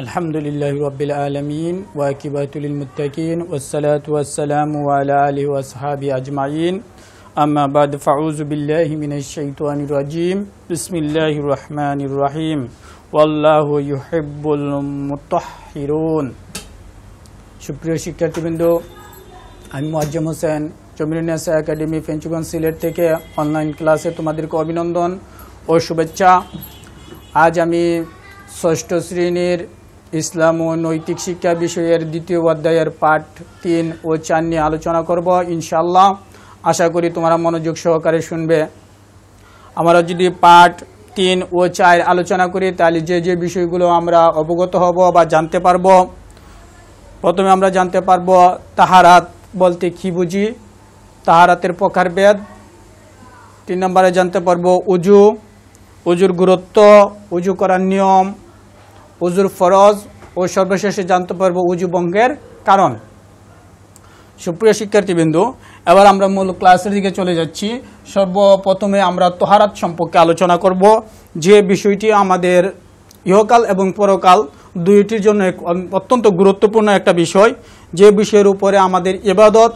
আলহামদুলিল্লাহি রাব্বিল আলামিন ওয়া আকিবাতুল মুত্তাকিন ওয়াসসালাতু ওয়াসসালামু আলা আলিহি ওয়া আসহাবিহি আজমাইন আম্মা বাদ ফাউযু বিল্লাহি মিনাশ শাইতানির রাজিম বিসমিল্লাহির রহমানির রহিম ওয়াল্লাহু ইউহিব্বুল মুতাহহিরুন। সুপ্রিয় শিক্ষার্থীবৃন্দ, আমি মুআজ্জম হোসেন জমিরুন্নেসা একাডেমি ফেঞ্চুগঞ্জ সিলেট থেকে অনলাইন ক্লাসে তোমাদেরকে অভিনন্দন ও শুভেচ্ছা। আজ আমি ষষ্ঠ শ্রেণীর ইসলাম ও নৈতিক শিক্ষা বিষয়ের দ্বিতীয় অধ্যায়ের পাঠ 3 ও 4 নিয়ে আলোচনা করব ইনশাআল্লাহ। আশা করি তোমরা মনোযোগ সহকারে শুনবে। আমরা যদি পাঠ 3 ও 4 আলোচনা করি তাহলে যে বিষয়গুলো আমরা অবগত হব বা জানতে পারব। প্রথমে আমরা জানতে পারব তাহারাত বলতে কি বুঝি, তাহারাতের প্রকারভেদ। 3 নম্বরে জানতে পারব উজু, উজুর গুরুত্ব, উজু করার নিয়ম, উজুর ফরজ ও সর্বশেষে জানতে পারবো উজু ভঙ্গের কারণ। সুপ্রিয় শিক্ষার্থীবৃন্দু, এবার আমরা মূল ক্লাসের দিকে চলে যাচ্ছি। সর্বপ্রথমে আমরা তাহারাত সম্পর্কে আলোচনা করব, যে বিষয়টি আমাদের ইহকাল এবং পরকাল দুইটির জন্য অত্যন্ত গুরুত্বপূর্ণ একটা বিষয়, যে বিষয়ের উপরে আমাদের ইবাদত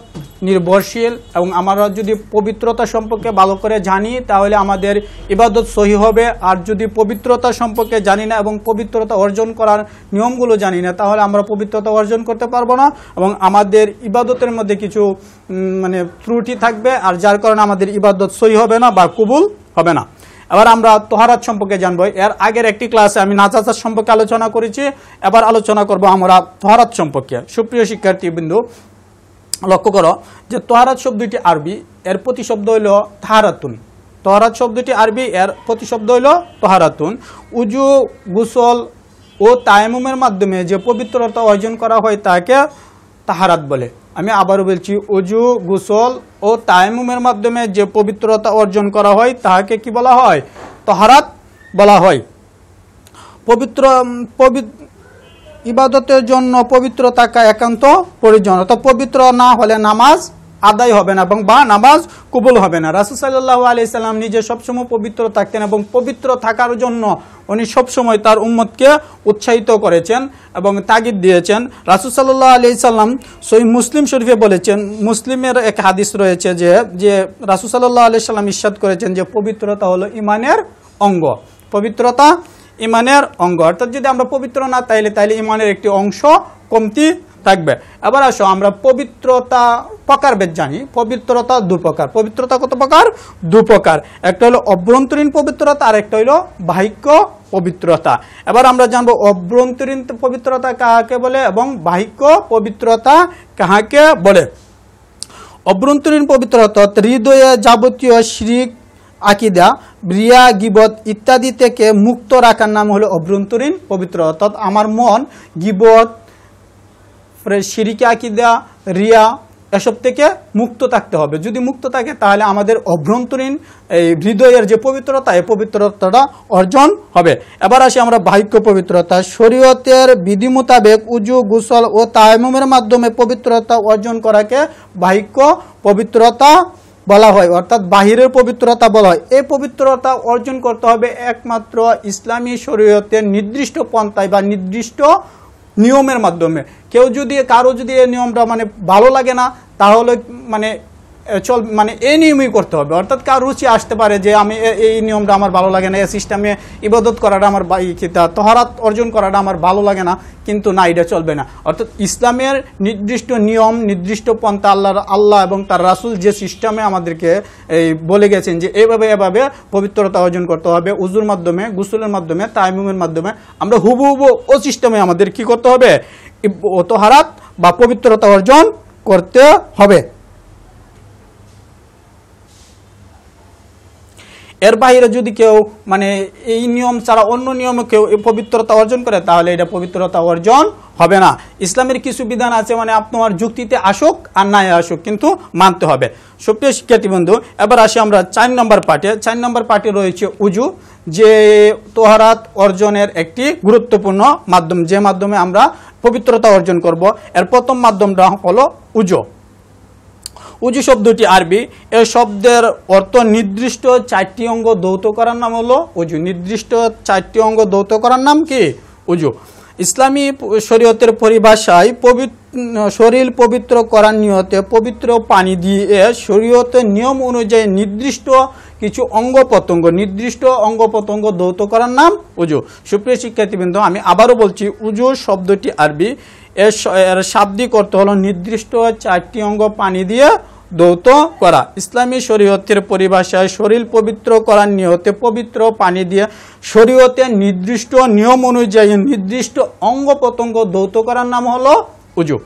নির্ভরশীল। এবং আমরা যদি পবিত্রতা সম্পর্কে ভালো করে জানি তাহলে আমাদের ইবাদত সহি হবে। আর যদি পবিত্রতা সম্পর্কে জানি না এবং পবিত্রতা অর্জন করার নিয়মগুলো জানি না তাহলে আমরা পবিত্রতা অর্জন করতে পারবো না এবং আমাদের ইবাদতের মধ্যে কিছু ত্রুটি থাকবে, আর যার কারণে আমাদের ইবাদত সহি হবে না বা কবুল হবে না। এবার আমরা তাহারাত সম্পর্কে জানবো। এর আগের একটি ক্লাসে আমি নাজাসাত সম্পর্কে আলোচনা করেছি, এবার আলোচনা করব আমরা তাহারাত সম্পর্কে। সুপ্রিয় শিক্ষার্থীবৃন্দু, লক্ষ্য করো যে তাহারাত শব্দটি আরবি, এর প্রতিশব্দ হইল তাহারাতুন। তাহারাত শব্দটি আরবি, এর প্রতিশব্দ হইল তাহারাতুন। উজু, গোসল ও তায়াম্মুমের মাধ্যমে যে পবিত্রতা অর্জন করা হয় তাকে তাহারাত বলে। আমি আবারও বলছি, উজু, গোসল ও তায়াম্মুমের মাধ্যমে যে পবিত্রতা অর্জন করা হয় তাহাকে কি বলা হয়? তাহারাত বলা হয়। ইবাদতের জন্য পবিত্র থাকা একান্ত প্রয়োজন। অর্থাৎ পবিত্র না হলে নামাজ আদায় হবে না এবং বা নামাজ কবুল হবে না। রাসূল সাল্লাল্লাহু আলাইহি সাল্লাম নিজে সবসময় পবিত্র থাকতেন এবং পবিত্র থাকার জন্য উনি সবসময় তার উম্মতকে উৎসাহিত করেছেন এবং তাগিদ দিয়েছেন। রাসূল সাল্লাল্লাহু আলাইহি সাল্লাম সহিহ মুসলিম শরীফে বলেছেন, মুসলিমের এক হাদিস রয়েছে যে রাসূল সাল্লাল্লাহু আলাইহি সাল্লাম ইরশাদ করেছেন যে পবিত্রতা হলো ঈমানের অঙ্গ। পবিত্রতা ঈমানের অঙ্গ, অর্থাৎ যদি আমরা পবিত্র না তাইলে ঈমানের একটি অংশ কমতি থাকবে। এবার আসো আমরা পবিত্রতা প্রকারভেদ জানি। পবিত্রতা 2 প্রকার। পবিত্রতা কত প্রকার? 2 প্রকার। একটা হলো অভ্যন্তরীণ পবিত্রতা আর একটা হলো বাহ্যিক পবিত্রতা। এবার আমরা জানবো অভ্যন্তরীণ পবিত্রতা কাকে বলে এবং বাহ্যিক পবিত্রতা কাকে বলে। অভ্যন্তরীণ পবিত্রতা হৃদয়ে যাবতীয় শিরক, আকিদা, রিয়া, গীবত ইত্যাদি থেকে মুক্ত রাখার নাম হলো অভ্যন্তরীণ পবিত্রতা। অর্থাৎ আমার মন গীবত, শিরক, আকিদা, রিয়া এসব থেকে মুক্ত থাকতে হবে। যদি মুক্ত থাকে তাহলে আমাদের অভ্যন্তরীণ এই হৃদয়ের যে পবিত্রতা, এই পবিত্রতাটা অর্জন হবে। এবার আসি আমরা বাহ্যিক পবিত্রতা। শরীয়তের বিধি মোতাবেক উজু, গোসল ও তায়াম্মুমের মাধ্যমে পবিত্রতা অর্জন করাকে বাহ্যিক পবিত্রতা বলা হয়, অর্থাৎ বাহিরের পবিত্রতা বলা হয়। এই পবিত্রতা অর্জন করতে হবে একমাত্র ইসলামী শরীয়তের নির্দিষ্ট পন্থায় বা নির্দিষ্ট নিয়মের মাধ্যমে। কারো যদি এই নিয়মটা ভালো লাগে না তাহলে এই নিয়মই করতে হবে। অর্থাৎ কার রুচি আসতে পারে যে আমি এই নিয়মটা আমার ভালো লাগে না, এই সিস্টেমে ইবাদত করাটা আমার তাহারাত অর্জন করাটা আমার ভালো লাগে না, কিন্তু না, এটা চলবে না। অর্থাৎ ইসলামের নির্দিষ্ট নিয়ম, নির্দিষ্ট পন্থা আল্লাহ এবং তার রাসূল যে সিস্টেমে আমাদেরকে বলে গেছেন যে এভাবে পবিত্রতা অর্জন করতে হবে, উজুর মাধ্যমে, গোসলের মাধ্যমে, তায়াম্মুমের মাধ্যমে, আমরা হুবহু ও সিস্টেমে আমাদের কি করতে হবে? তাহারাত বা পবিত্রতা অর্জন করতে হবে। এর বাইরে যদি কেউ এই নিয়ম ছাড়া অন্য নিয়মে কেউ পবিত্রতা অর্জন করে তাহলে এটা পবিত্রতা অর্জন হবে না। ইসলামের কিছু বিধান আছে আপনার যুক্তিতে আসুক আর নাই আসুক, কিন্তু মানতে হবে। সুপ্রিয় শিক্ষার্থী বন্ধু, এবার আসি আমরা 4 নম্বর পাঠে। 4 নম্বর পাঠে রয়েছে উজু, যে তাহারাত অর্জনের একটি গুরুত্বপূর্ণ মাধ্যম, যে মাধ্যমে আমরা পবিত্রতা অর্জন করব। এর প্রথম মাধ্যমটা হলো উজু। উজু শব্দটি আরবি, এই শব্দের অর্থ নির্দিষ্ট 4টি অঙ্গ ধৌত করার নাম হলো উজু। নির্দিষ্ট 4টি অঙ্গ ধৌত করার নাম কি? উজু। ইসলামী শরীয়তের পরিভাষায় শরীর পবিত্র করার নিয়তে পবিত্র পানি দিয়ে শরীয়তের নিয়ম অনুযায়ী নির্দিষ্ট কিছু অঙ্গ প্রত্যঙ্গ ধৌত করার নাম উজু। সুপ্রিয় শিক্ষার্থীবৃন্দ, আমি আবারও বলছি, উজু শব্দটি আরবি, এর শাব্দিক অর্থ হলো নির্দিষ্ট 4টি অঙ্গ পানি দিয়ে ধৌত করা। ইসলামী শরীয়তের পরিভাষায় শরীর পবিত্র করার নিয়তে পবিত্র পানি দিয়ে শরীয়তের নির্দিষ্ট নিয়ম অনুযায়ী নির্দিষ্ট অঙ্গ প্রত্যঙ্গ ধৌত করার নাম হলো উজু।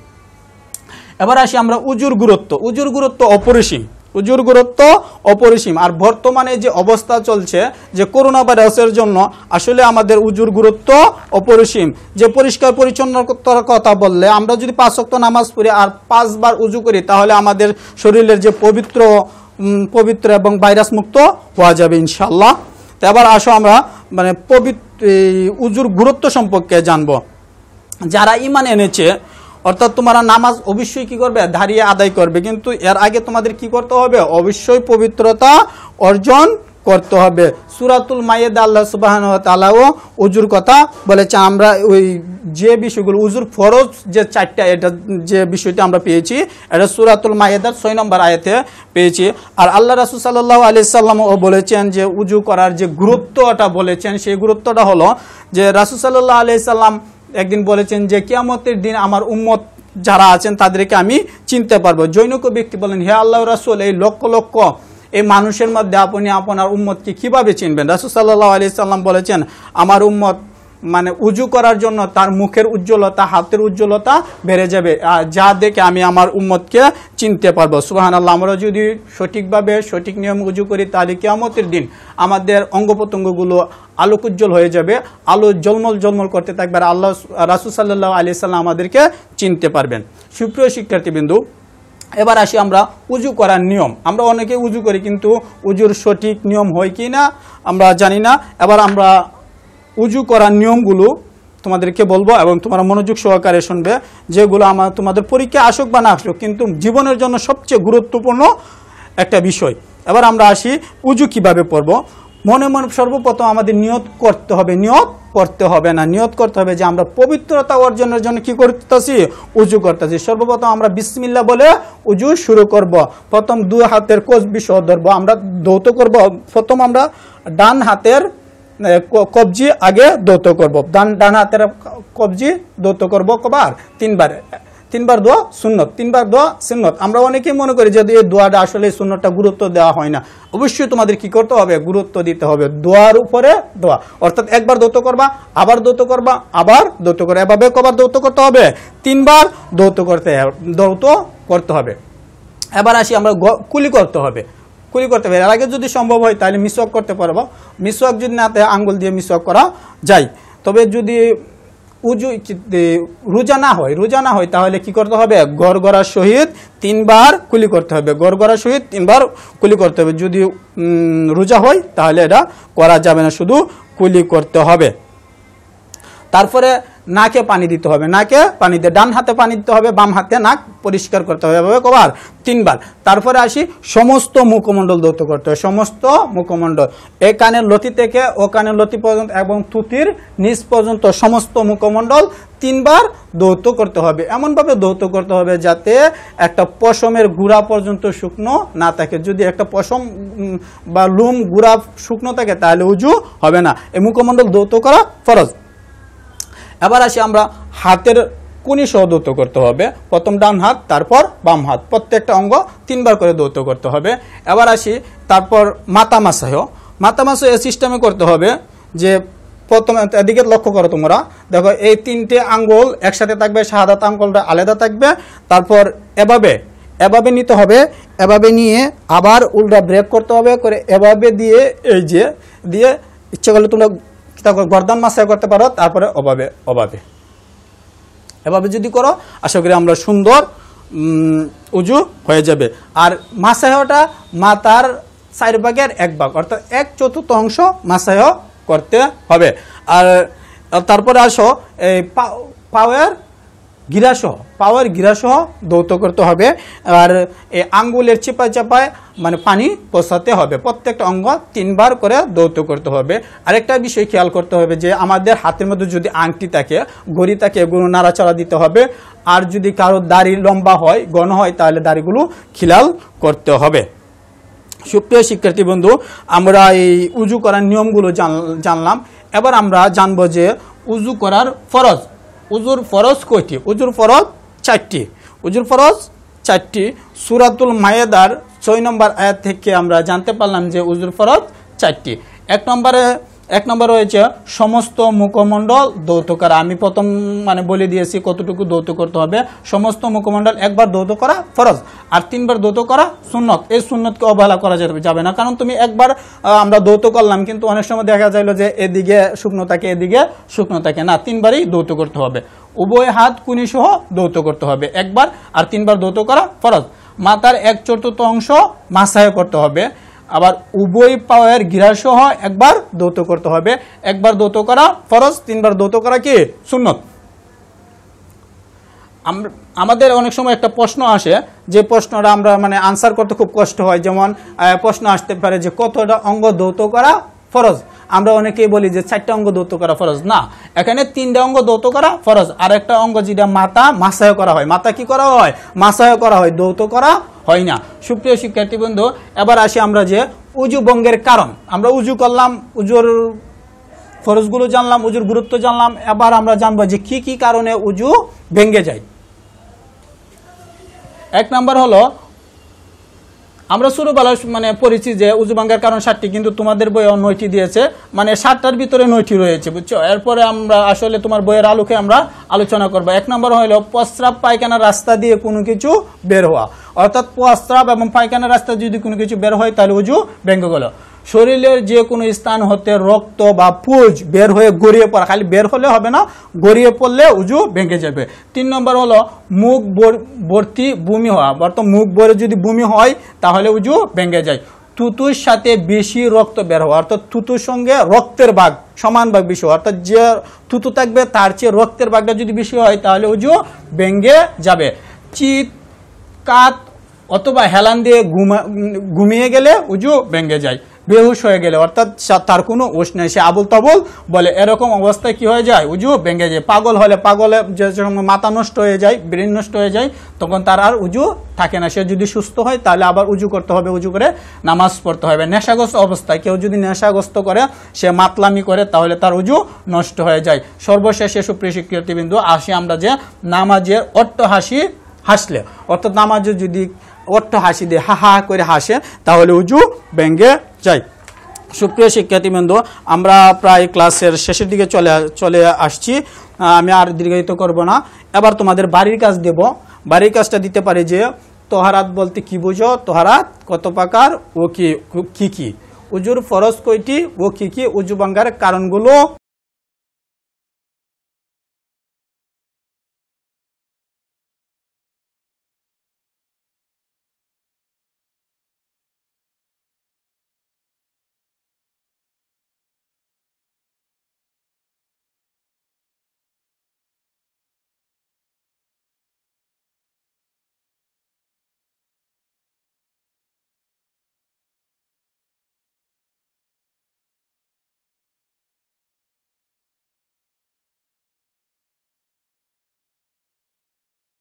এবার আসি আমরা উজুর গুরুত্ব অপরিসীম। আর বর্তমানে যে অবস্থা চলছে যে করোনা ভাইরাসের জন্য আসলে আমাদের উজুর গুরুত্ব অপরিসীম। যে পরিষ্কার পরিচ্ছন্নতার কথা বললে আমরা যদি 5 ওয়াক্ত নামাজ পড়ি আর 5 বার উজু করি তাহলে আমাদের শরীরের যে পবিত্র এবং ভাইরাস মুক্ত হওয়া যাবে ইনশাআল্লাহ। তো এবার আসো আমরা উজুর গুরুত্ব সম্পর্কে জানবো। যারা ঈমান এনেছে, অর্থাৎ তোমরা নামাজ অবশ্যই কি করবে, দাঁড়িয়ে আদায় করবে, কিন্তু এর আগে তোমাদের কি করতে হবে, অবশ্যই পবিত্রতা অর্জন করতে হবে। সূরাতুল মায়েদা আল্লাহ সুবহানাহু ওয়া তাআলাও উজুর কথা বলেছে। আমরা ওই যে বিষয়গুলো উজুর ফরজ যে 4টা, এটা যে বিষয়টা আমরা পেয়েছি এটা সূরাতুল মায়েদার 6 নম্বর আয়াতে পেয়েছি। আর আল্লাহ রাসূল সাল্লাল্লাহু আলাইহি সাল্লামও বলেছেন যে উজু করার যে গুরুত্বটা বলেছেন, সেই গুরুত্বটা হলো যে রাসূল সাল্লাল্লাহু আলাইহি সাল্লাম একদিন বলেছেন যে কিয়ামতের দিন আমার উম্মত যারা আছেন তাদেরকে আমি চিনতে পারবো। জৈনক ব্যক্তি বলেন, হে আল্লাহর রাসূল, এই লক্ষ লক্ষ এই মানুষের মধ্যে আপনি আপনার উম্মতকে কিভাবে চিনবেন? রাসূল সাল্লাল্লাহু আলাইহি সাল্লাম বলেছেন, আমার উম্মত উজু করার জন্য তার মুখের উজ্জ্বলতা, হাতের উজ্জ্বলতা বেড়ে যাবে, যা দেখে আমি আমার উম্মতকে চিনতে পারবো। সুবহানাল্লাহ। আমরা যদি সঠিকভাবে সঠিক নিয়ম উজু করি তাহলে কিয়ামতের দিন আমাদের অঙ্গ প্রত্যঙ্গগুলো আলোক উজ্জ্বল হয়ে যাবে, আলো জলমল করতে থাকবে, আর আল্লাহ রাসূল সাল্লাল্লাহু আলাইহি সাল্লাম আমাদেরকে চিনতে পারবেন। সুপ্রিয় শিক্ষার্থীবৃন্দু, এবার আসি আমরা উজু করার নিয়ম। আমরা অনেকে উজু করি কিন্তু উজুর সঠিক নিয়ম হয় কি না আমরা জানি না। এবার আমরা উজু করার নিয়মগুলো তোমাদেরকে বলবো এবং তোমরা মনোযোগ সহকারে শুনবে, যেগুলো তোমাদের পরীক্ষা আসুক বা না আসুক কিন্তু জীবনের জন্য সবচেয়ে গুরুত্বপূর্ণ একটা বিষয়। এবার আমরা আসি উজু কিভাবে পড়ব। মনে সর্বপ্রথম আমাদের নিয়ত করতে হবে যে আমরা পবিত্রতা অর্জনের জন্য কি করতেছি, উজু করতেছি। সর্বপ্রথম আমরা বিসমিল্লাহ বলে উজু শুরু করব। প্রথম 2 হাতের কসবি সহ ধরবো, আমরা ধৌত করব। প্রথম আমরা ডান হাতের কবজি আগে ধৌত করব, ডান হাতের কবজি ধৌত করব কবার 3বার দোয়া সুন্নত, 3বার দোয়া সুন্নত। আমরা অনেকেই মনে করি যে এই দোয়াটা আসলে সুন্নতটা গুরুত্ব দেওয়া হয় না। অবশ্যই তোমাদের কি করতে হবে, গুরুত্ব দিতে হবে। দোয়ার উপরে দোয়া, অর্থাৎ একবার ধৌত করবা, আবার ধৌত করবা, আবার ধৌত করবা, এভাবে কবার ধৌত করতে হবে, 3বার ধৌত করতে হবে। এবার আসি আমরা কুলি করতে হবে। এর আগে যদি সম্ভব হয় তাহলে মিসওয়াক করতে পারবো। মিসওয়াক যদি না থাকে আঙ্গুল দিয়ে মিসওয়াক করা যায়। তবে যদি রোজা না হয় তাহলে কি করতে হবে, গড়গড়ার সহিত 3বার কুলি করতে হবে। যদি রোজা হয় তাহলে এটা করা যাবে না, শুধু কুলি করতে হবে। তারপরে নাকে পানি দিতে হবে, ডান হাতে পানি দিতে হবে, বাম হাতে নাক পরিষ্কার করতে হবে, এভাবে কবার 3বার। তারপরে আসি সমস্ত মুখমণ্ডল ধৌত করতে হবে, সমস্ত মুখমণ্ডল, এ কানের লতি থেকে ও কানের লতি পর্যন্ত এবং থুতির নিচ পর্যন্ত সমস্ত মুখমণ্ডল 3বার ধৌত করতে হবে। এমনভাবে ধৌত করতে হবে যাতে একটা পশমের গুড়া পর্যন্ত শুকনো না থাকে। যদি একটা পশম বা লুম গুড়া শুকনো থাকে তাহলে উজু হবে না। এই মুখমণ্ডল ধৌত করা ফরজ। এবার আসি আমরা হাতের কুনি সহ ধৌত করতে হবে। প্রথম ডান হাত, তারপর বাম হাত, প্রত্যেকটা অঙ্গ 3বার করে ধৌত করতে হবে। এবার আসি তারপর মাথা মাসাহ এই সিস্টেমে করতে হবে যে প্রথমে এদিকে লক্ষ্য করো, তোমরা দেখো এই 3টে আঙ্গুল একসাথে থাকবে, শাহাদাত আঙ্গুলটা আলাদা থাকবে। তারপর এভাবে নিতে হবে, এভাবে নিয়ে আবার উল্টা ব্রেক করতে হবে, করে এভাবে দিয়ে এই যে দিয়ে ইচ্ছে করলে তোমরা গর্দান মাসাহ করতে পারো। তারপরে এভাবে যদি করো আশা করি আমরা সুন্দর উজু হয়ে যাবে। আর মাসাহটা মাথার 4 ভাগের 1 ভাগ, অর্থাৎ 1/4 অংশ মাসাহ করতে হবে। আর তারপরে আসো এই পায়ের গিরাসহ, পাওয়ার গিরাসহ ধৌত করতে হবে। আর এই আঙ্গুলের চিপায় চাপায় মানে পানি পৌঁছাতে হবে। প্রত্যেকটা অঙ্গ 3 বার করে ধৌত করতে হবে। আরেকটা বিষয় খেয়াল করতে হবে যে আমাদের হাতের মধ্যে যদি আংটি থাকে, ঘড়ি থাকে, এগুলো নাড়াচাড়া দিতে হবে। আর যদি কারো দাড়ি লম্বা হয়, ঘন হয়, তাহলে দাড়িগুলো খিলাল করতে হবে। সুপ্রিয় শিক্ষার্থী বন্ধু, আমরা এই উজু করার নিয়মগুলো জানলাম। এবার আমরা জানবো যে উজু করার ফরজ। উজুর ফরজ কয়টি? উজুর ফরজ 4টি। উজুর ফরজ 4টি। সূরাতুল মায়েদার 6 নম্বর আয়াত থেকে আমরা জানতে পারলাম যে উজুর ফরজ 4টি। এক নম্বরে হয়েছে সমস্ত মুখমণ্ডল ধৌত করা। আমি প্রথম মানে বলে দিয়েছি কতটুকু ধৌত করতে হবে। সমস্ত মুখমণ্ডল একবার ধৌত করা ফরজ, আর 3 বার ধৌত করা সুন্নত। এই সুন্নতকে অবহেলা করা যাবে না, কারণ তুমি একবার আমরা ধৌত করলাম, কিন্তু অনেক সময় দেখা যাইলো যে এদিকে শুকনো থাকে, এদিকে শুকনো থাকে না। 3 বারই ধৌত করতে হবে। উভয় হাত কুনি সহ ধৌত করতে হবে একবার, আর 3 বার ধৌত করা ফরজ। মাথার 1/4 অংশ মাসায় করতে হবে। আবার উভয় পায়ের গিরাসহ একবার ধৌত করতে হবে। একবার ধৌত করা ফরজ, 3 বার ধৌত করা কি সুন্নত। আমাদের অনেক সময় একটা প্রশ্ন আসে, যে প্রশ্নটা আমরা মানে আনসার করতে খুব কষ্ট হয়। যেমন প্রশ্ন আসতে পারে যে কতটা অঙ্গ ধৌত করা ফরজ। আমরা অনেকেই বলি যে 4টা অঙ্গ ধৌত করা ফরজ। না, এখানে 3টা অঙ্গ ধৌত করা ফরজ। আর একটা অঙ্গ যেটা মাথা, মাসায় করা হয়। মাথা কি করা হয়? মাসায় করা হয়, ধৌত করা হয় না। সুপ্রিয় শিক্ষার্থী বন্ধু, এবার আসি আমরা যে উজু ভঙ্গের কারণ। আমরা উজু করলাম, উজুর ফরজগুলো জানলাম, উজুর গুরুত্ব জানলাম। এবার আমরা জানবো যে কি কি কারণে উজু ভেঙে যায়। 1 নম্বর হলো, আমরা ছোটবেলা মানে পড়েছি যে উজু ভাঙ্গার কারণ 7টি, কিন্তু তোমাদের বইয়ে 9টি দিয়েছে, মানে 7টার ভিতরে 9টি রয়েছে, বুঝছো। এরপরে আমরা আসলে তোমার বইয়ের আলোকে আমরা আলোচনা করবো। 1 নম্বর হলো প্রস্রাব পায়খানার রাস্তা দিয়ে কোনো কিছু বের হওয়া। অর্থাৎ প্রস্রাব এবং পায়খানার রাস্তা যদি কোনো কিছু বের হয় তাহলে উজু ভেঙে গেল। শরীরের যে কোনো স্থান হতে রক্ত বা পুজ বের হয়ে গড়িয়ে পড়া, খালি বের হলে হবে না, গড়িয়ে পড়লে উজু ভেঙে যাবে। 3 নম্বর হলো মুখ ভর্তি বমি হওয়া। অর্থাৎ মুখ ভরে যদি বমি হয় তাহলে উজু ভেঙে যায়। থুতুর সাথে বেশি রক্ত বের হওয়া, অর্থাৎ থুতুর সঙ্গে রক্তের ভাগ সমান ভাগ বেশি, অর্থাৎ যে থুতু থাকবে তার চেয়ে রক্তের ভাগটা যদি বেশি হয় তাহলে উজু ভেঙে যাবে। চিৎ কাত অথবা হেলান দিয়ে ঘুমিয়ে গেলে উজু ভেঙে যায়। বেহুশ হয়ে গেলে, অর্থাৎ তার কোনো হুঁশ নেই, সে আবুল তাবুল বলে, এরকম অবস্থায় কি হয়ে যায়? উজু ভেঙে যায়। পাগল হলে, পাগলে যে সময় মাথা নষ্ট হয়ে যায়, ব্রেন নষ্ট হয়ে যায়, তখন তার আর উজু থাকে না। সে যদি সুস্থ হয় তাহলে আবার উজু করতে হবে, উজু করে নামাজ পড়তে হবে। নেশাগ্রস্ত অবস্থায় কেউ যদি নেশাগ্রস্ত করে, সে মাতলামি করে, তাহলে তার উজু নষ্ট হয়ে যায়। সর্বশেষে সুপ্রিয় শিক্ষার্থীবৃন্দু, আসি আমরা যে নামাজের অট্ট হাসলে, অর্থাৎ নামাজে যদি অট্ট হাসি দিয়ে হা হা করে হাসে তাহলে উজু ভেঙে যায়। সুপ্রিয় শিক্ষার্থীবৃন্দ, আমরা প্রায় ক্লাসের শেষের দিকে চলে আসছি। আমি আর দীর্ঘায়িত করব না। এবার তোমাদের বাড়ির কাজ দেব। বাড়ির কাজটা দিতে পারে যে তোহারাত বলতে কি বুঝো, তোহারাত কত প্রকার ও কি কি, উজুর ফরজ কয়টি ও কি কি, উজু ভাঙ্গার কারণগুলো